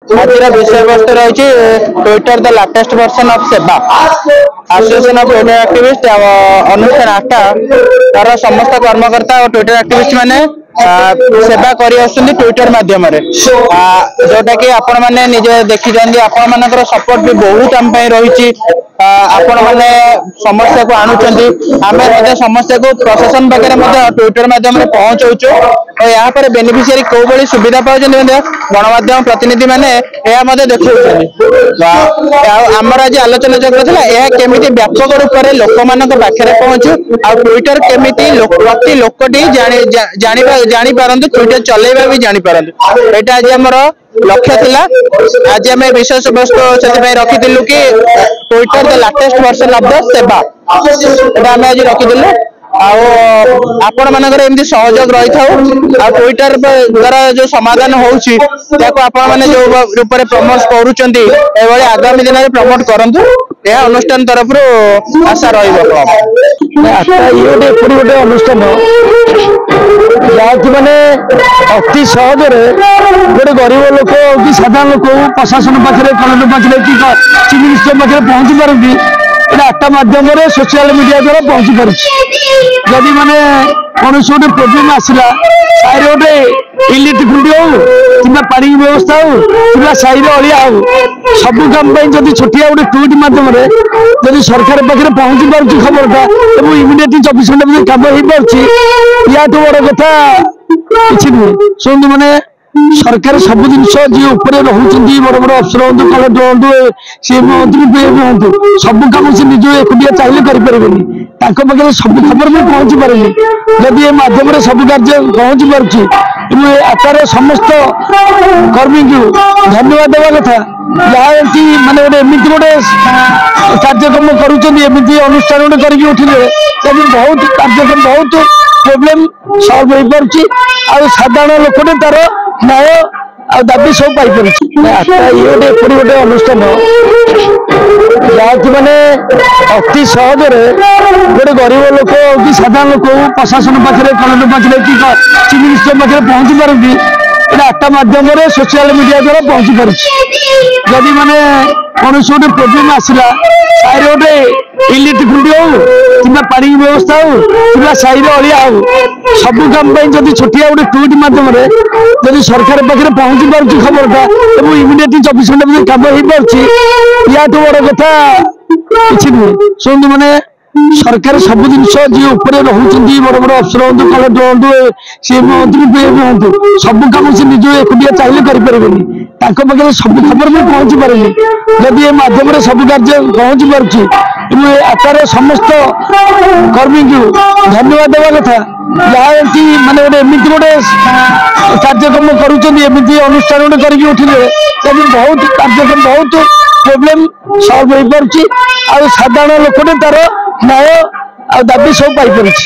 आज विषय वस्तु रही Twitter the latest version of सेवा एसोसिएशन ऑफ ट्विटर एक्टिविस्ट अनुष्ठान आटा तार समस्त कर्मकर्ता और ट्विटर एक्टिविस्ट माने सेवा करी ट्विटर माध्यम जोटा कि आपण मैंने निजे देखी आपण मान सपोर्ट भी बहुत आम रही आपण मैंने समस्या को आणुचंती आम समस्या को प्रशासन पाखे ट्विटर माध्यम पहुंचाऊँ और यहाँ पर बेनिफिशियरी कौ भाई सुविधा पाँच गणमाध्यम प्रतिनिधि मैंने देखा आमर आज आलोचना चक्र था यह केमी व्यापक रूप से लोक मान पाखे पहुंचू आ ट्विटर केमी प्रति लोकटी जापारतु ट्विटर चलेबा भी जापारतु यहाँ आज आम लक्ष्य थिला आज आम विशेष वस्तु से रखी कि Twitter the latest version of the सेवा आम आज रखीलु आपण मानकर एमती सहयोग रही था ट्विटर द्वारा जो समाधान होउची ताको आपण माने जो रूप में प्रमोट करूचंती एवळे आगामी दिन में प्रमोट करंतु यह अनुष्ठान तरफ आशा रहिबो ये गोटे अनुष्ठान जहाँकि माने अति सहज गोटे गरीब लोक कि साधारण लोक प्रशासन पाखे कलेक्टर पाखे कि चीफ मिनिस्टर पाखे पहुंची पारती आटा मध्यम सोशल मीडिया द्वारा पहुंची पार्टी माने कौन गोटे प्रोब्लेम आसला साई गोटे इलेक्ट्रिक खुंटी हो कि पानी व्यवस्था हो कि साई अलिया हो सबू कम जब छोटिया गोटे ट्विट मध्यम जब सरकार पाखे पहुंची पार्टी खबरटा तो इमिडिएटली 24 घंटा भर कम हो पार्टी या बड़ कथा कि नुहे शुणु मैंने सरकार सब जिन जी रोचे बड़ बड़ अफसर हूँ कलेक्टर हूँ सी मंत्री हूँ सब कम से निज एकुटिया चाहिए करें पाखे सब खबर भी पहुंची पारे जदि ये मध्यम सब कार्य पहुंची पार्टी आकार समस्त कर्मी को धन्यवाद देवा कथा जहाँ कि माने गोटे एमती गोटे कार्यक्रम करमती अनुष्ठान गोटे करके उठिले बहुत कार्यक्रम बहुत प्रोब्लेम सल्व हो पार्टी साधारण लोकटे तार न्याय आ दाबी सब पाई ये गोटे अनुष्ठान जहाँकि माने अति सहज गोटे गरीब लोक कि साधारण लोक प्रशासन पाखे कलेक्टर पाखे कि चीफ मिनिस्टर पाखे पहुंची पारती आटा मध्यम सोशल मीडिया द्वारा पहुंची पार्टी जदि माने कौन गोटे प्रोब्लेम आसला साई गोटे इलेक्ट्रिक खुंटी हो कि पानी व्यवस्था हो कि साई अलिया हो सबू कम जब छोटिया गोटे ट्विट मध्यम जब सरकार पाखे पहुंची पार्टी खबरटा तो इमिडिएटली 24 घंटा भर कम हो पार्टी या बड़ कथा कि नुहे शुणु मैंने सरकार सब जिन जी रोचे बड़ बड़ अफसर हूँ कलेक्टर हूँ सी मंत्री हूँ सब कम से निज एकुटिया चाहिए करें पाखे सब खबर भी पहुंची पारे जदि ये मध्यम सब कार्य पहुंची पार्टी आकार समस्त कर्मी को धन्यवाद देवा कथा जहाँ कि माने गोटे एमती गोटे कार्यक्रम करमती अनुष्ठान गोटे करके उठिले बहुत कार्यक्रम बहुत प्रोब्लेम सल्व हो पार्टी साधारण लोकटे तार न्याय आ दाबी सब पाई पार्टी।